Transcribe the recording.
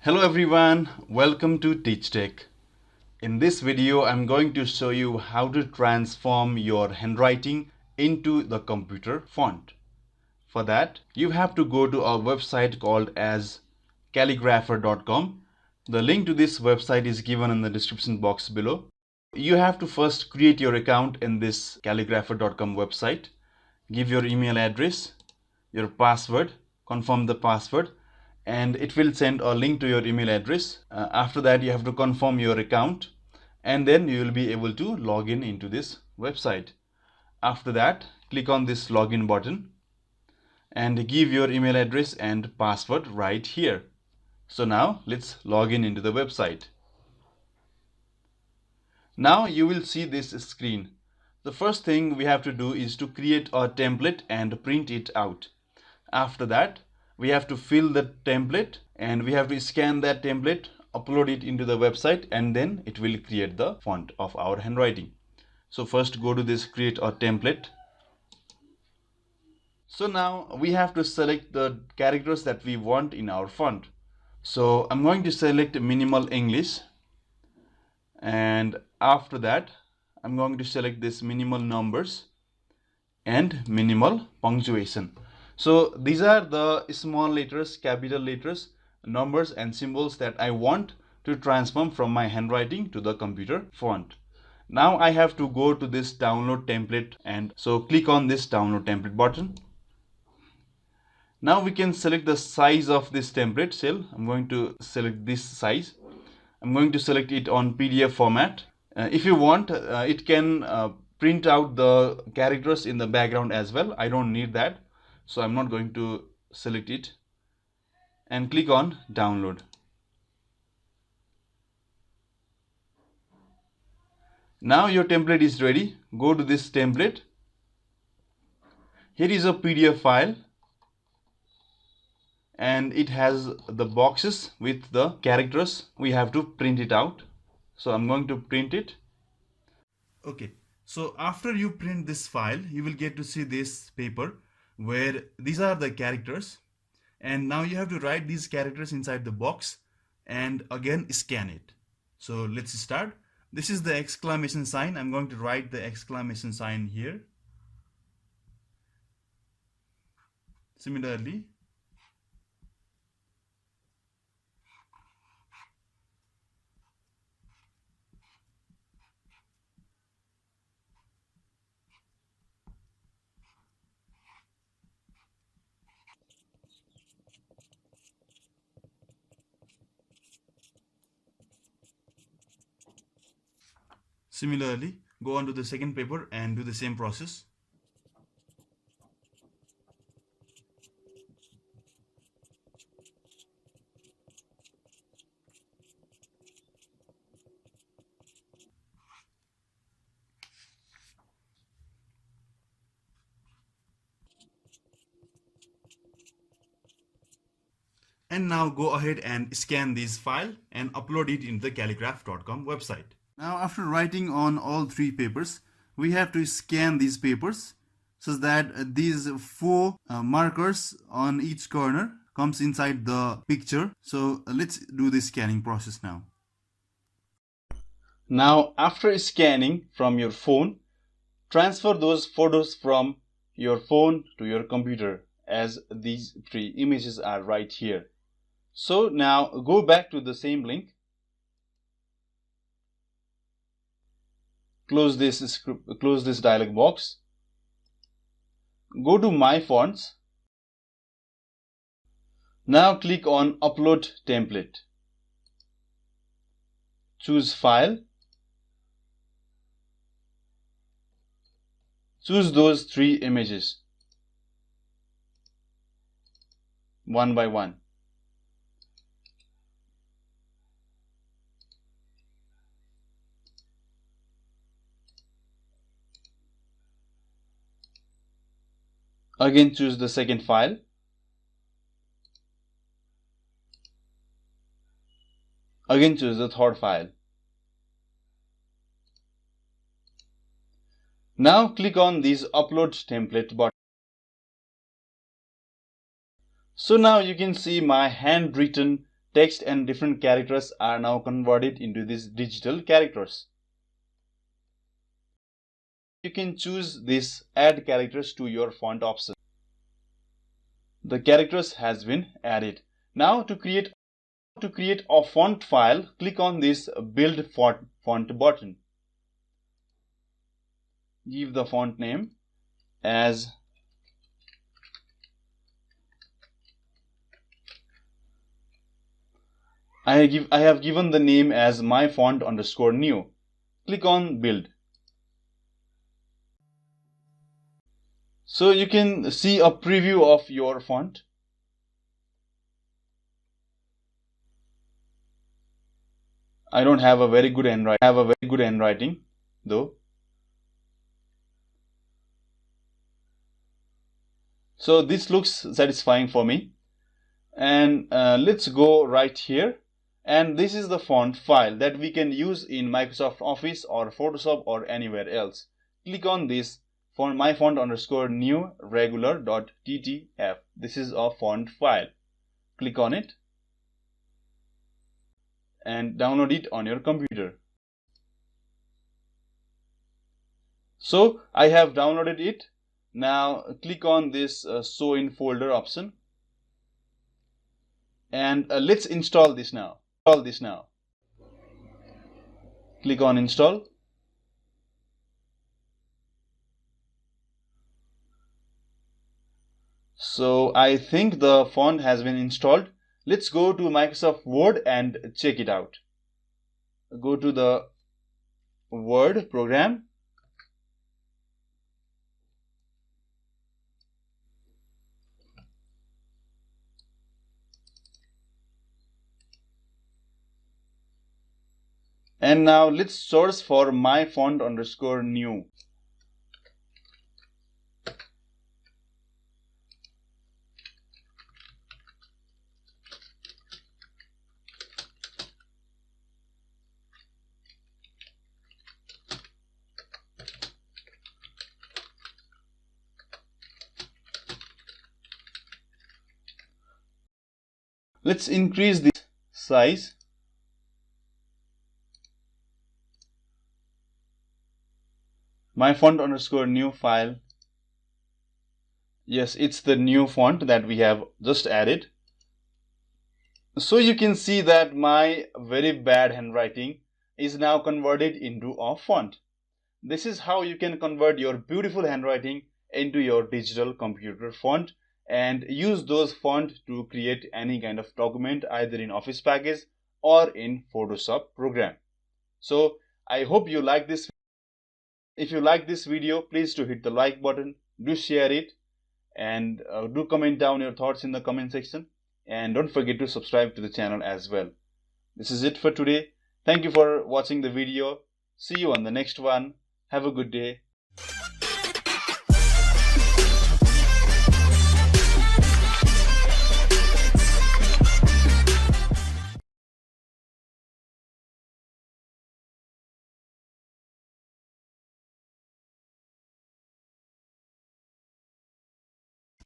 Hello everyone, welcome to Teach Tech. In this video, I'm going to show you how to transform your handwriting into the computer font. For that, you have to go to our website called as calligrapher.com. The link to this website is given in the description box below. You have to first create your account in this calligrapher.com website. Give your email address, your password, confirm the password, and it will send a link to your email address. After that, you have to confirm your account, and then you will be able to log in into this website. After that, click on this login button and give your email address and password right here. So now let's log in into the website. Now you will see this screen. The first thing we have to do is to create a template and print it out. After that, we have to fill the template and we have to scan that template, upload it into the website, and then it will create the font of our handwriting. So first go to this create a template. So now we have to select the characters that we want in our font. So I'm going to select minimal English, and after that I'm going to select this minimal numbers and minimal punctuation. So these are the small letters, capital letters, numbers and symbols that I want to transform from my handwriting to the computer font. Now I have to go to this download template, and so click on this download template button. Now we can select the size of this template cell. I'm going to select this size. I'm going to select it on PDF format. If you want, it can print out the characters in the background as well. I don't need that, so I'm not going to select it, and click on download. Now your template is ready. Go to this template. Here is a PDF file, and it has the boxes with the characters. We have to print it out, so I'm going to print it. Okay, so after you print this file, you will get to see this paper where these are the characters, and now you have to write these characters inside the box and again scan it. So let's start. This is the exclamation sign. I'm going to write the exclamation sign here. Similarly, go on to the second paper and do the same process. And now go ahead and scan this file and upload it in the calligraph.com website. Now after writing on all three papers, we have to scan these papers so that these four markers on each corner comes inside the picture. So let's do the scanning process now. Now after scanning from your phone, transfer those photos from your phone to your computer, as these three images are right here. So now go back to the same link. Close this dialog box. Go to My Fonts. Now click on Upload Template. Choose File. Choose those three images one by one. Again choose the second file. Again choose the third file. Now click on this Upload Template button. So now you can see my handwritten text and different characters are now converted into these digital characters. You can choose this add characters to your font option. The characters has been added. Now to create a font file, click on this build font button. Give the font name as I have given the name as my font underscore new. Click on build. So you can see a preview of your font. I don't have a very good handwriting though. So this looks satisfying for me. And let's go right here. And this is the font file that we can use in Microsoft Office or Photoshop or anywhere else. Click on this for my font underscore new regular.ttf. This is a font file. Click on it and download it on your computer. So I have downloaded it. Now click on this show in folder option and let's install this now. Click on install. So I think the font has been installed. Let's go to Microsoft Word and check it out. Go to the Word program. And now let's search for my font underscore new. Let's increase this size. My font underscore new file. Yes, it's the new font that we have just added. So you can see that my very bad handwriting is now converted into a font. This is how you can convert your beautiful handwriting into your digital computer font and use those fonts to create any kind of document either in Office package or in Photoshop program. So I hope you like this. If you like this video, please do hit the like button, do share it, and do comment down your thoughts in the comment section, and don't forget to subscribe to the channel as well. This is it for today. Thank you for watching the video. See you on the next one. Have a good day.